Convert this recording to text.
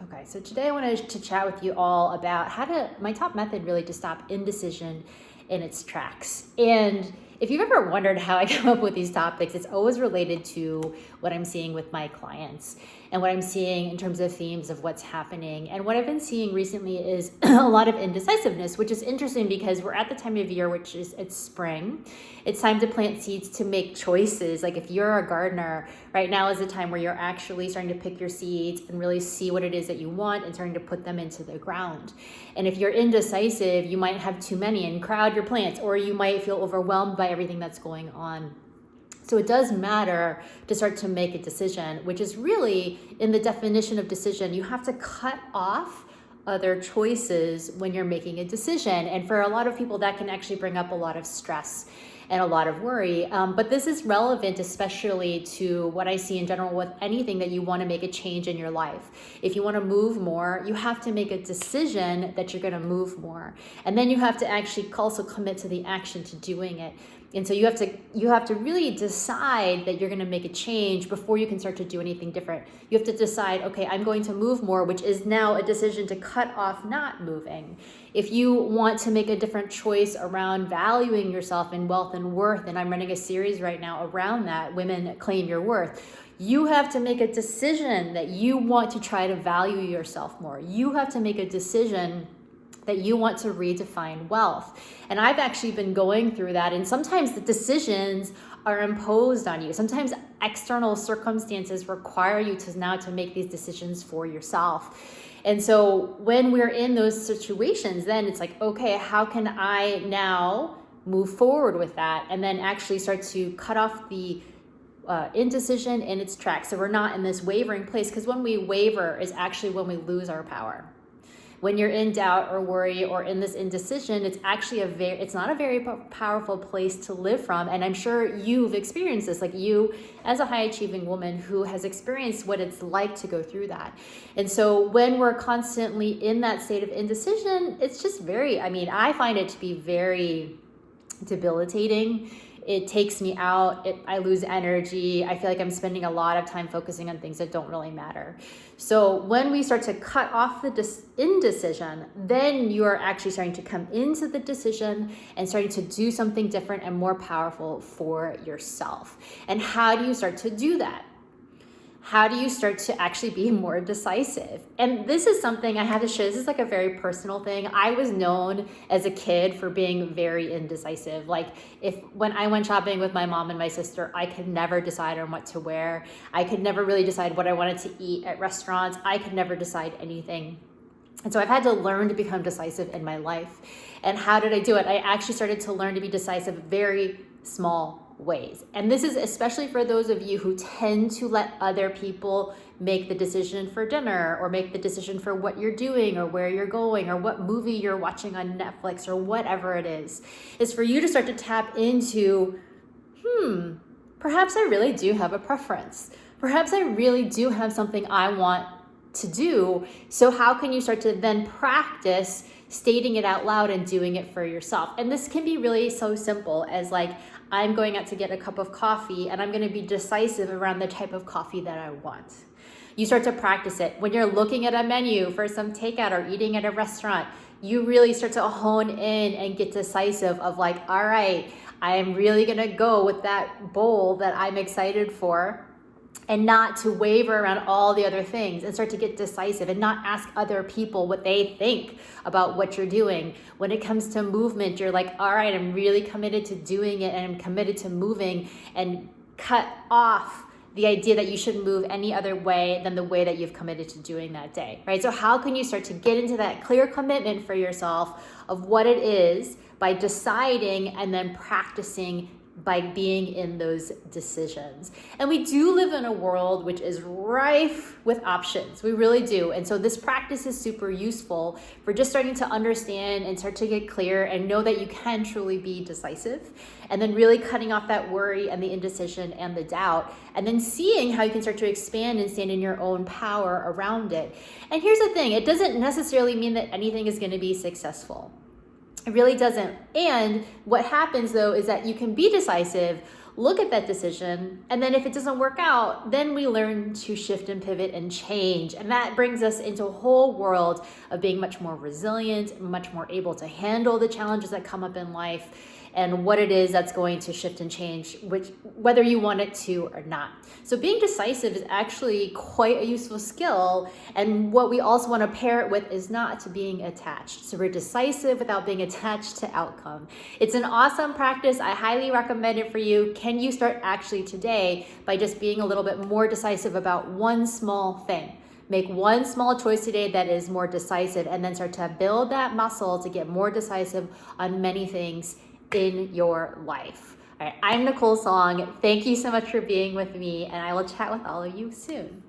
Okay, so today I wanted to chat with you all about my top method really to stop indecision in its tracks. And if you've ever wondered how I come up with these topics, it's always related to what I'm seeing with my clients and what I'm seeing in terms of themes of what's happening. And what I've been seeing recently is a lot of indecisiveness, which is interesting because we're at the time of year, which is it's spring. It's time to plant seeds, to make choices. Like if you're a gardener, right now is the time where you're actually starting to pick your seeds and really see what it is that you want and starting to put them into the ground. And if you're indecisive, you might have too many and crowd your plants, or you might feel overwhelmed by everything that's going on. So it does matter to start to make a decision, which is really, in the definition of decision, you have to cut off other choices when you're making a decision. And for a lot of people, that can actually bring up a lot of stress and a lot of worry. But this is relevant, especially to what I see in general with anything that you want to make a change in your life. If you want to move more, you have to make a decision that you're going to move more. And then you have to actually also commit to the action to doing it. And so you have to really decide that you're going to make a change before you can start to do anything different. You have to decide, okay, I'm going to move more, which is now a decision to cut off not moving. If you want to make a different choice around valuing yourself in wealth and worth, and I'm running a series right now around that, Women Claim Your Worth, you have to make a decision that you want to try to value yourself more. You have to make a decision that you want to redefine wealth. And I've actually been going through that. And sometimes the decisions are imposed on you. Sometimes external circumstances require you to make these decisions for yourself. And so when we're in those situations, then it's like, okay, how can I now move forward with that? And then actually start to cut off the indecision in its tracks. So we're not in this wavering place, because when we waver is actually when we lose our power. When you're in doubt or worry or in this indecision, it's actually it's not a very powerful place to live from. And I'm sure you've experienced this, like you as a high achieving woman who has experienced what it's like to go through that. And so when we're constantly in that state of indecision, it's just I find it to be very debilitating. It takes me out. I lose energy. I feel like I'm spending a lot of time focusing on things that don't really matter. So when we start to cut off the indecision, then you are actually starting to come into the decision and starting to do something different and more powerful for yourself. And how do you start to do that? How do you start to actually be more decisive? And this is something I have to share. This is like a very personal thing. I was known as a kid for being very indecisive. Like when I went shopping with my mom and my sister, I could never decide on what to wear. I could never really decide what I wanted to eat at restaurants. I could never decide anything. And so I've had to learn to become decisive in my life. And how did I do it? I actually started to learn to be decisive very small ways. And this is especially for those of you who tend to let other people make the decision for dinner, or make the decision for what you're doing or where you're going or what movie you're watching on Netflix or whatever it is for you to start to tap into, perhaps I really do have a preference. Perhaps I really do have something I want to do. So how can you start to then practice stating it out loud and doing it for yourself? And this can be really so simple as like, I'm going out to get a cup of coffee and I'm going to be decisive around the type of coffee that I want. You start to practice it. When you're looking at a menu for some takeout or eating at a restaurant, you really start to hone in and get decisive of like, all right, I'm really going to go with that bowl that I'm excited for, and not to waver around all the other things, and start to get decisive and not ask other people what they think about what you're doing. When it comes to movement, you're like, all right, I'm really committed to doing it, and I'm committed to moving, and cut off the idea that you should move any other way than the way that you've committed to doing that day, right? So how can you start to get into that clear commitment for yourself of what it is by deciding and then practicing by being in those decisions? And we do live in a world which is rife with options. We really do. And so this practice is super useful for just starting to understand and start to get clear and know that you can truly be decisive, and then really cutting off that worry and the indecision and the doubt, and then seeing how you can start to expand and stand in your own power around it. And here's the thing, it doesn't necessarily mean that anything is going to be successful. It really doesn't. And what happens though is that you can be decisive look at that decision, and then if it doesn't work out, then we learn to shift and pivot and change. And that brings us into a whole world of being much more resilient, much more able to handle the challenges that come up in life, and what it is that's going to shift and change, whether you want it to or not. So being decisive is actually quite a useful skill. And what we also want to pair it with is not to being attached. So we're decisive without being attached to outcome. It's an awesome practice. I highly recommend it for you. Can you start actually today by just being a little bit more decisive about one small thing? Make one small choice today that is more decisive, and then start to build that muscle to get more decisive on many things in your life. All right, I'm Nicole Song. Thank you so much for being with me, and I will chat with all of you soon.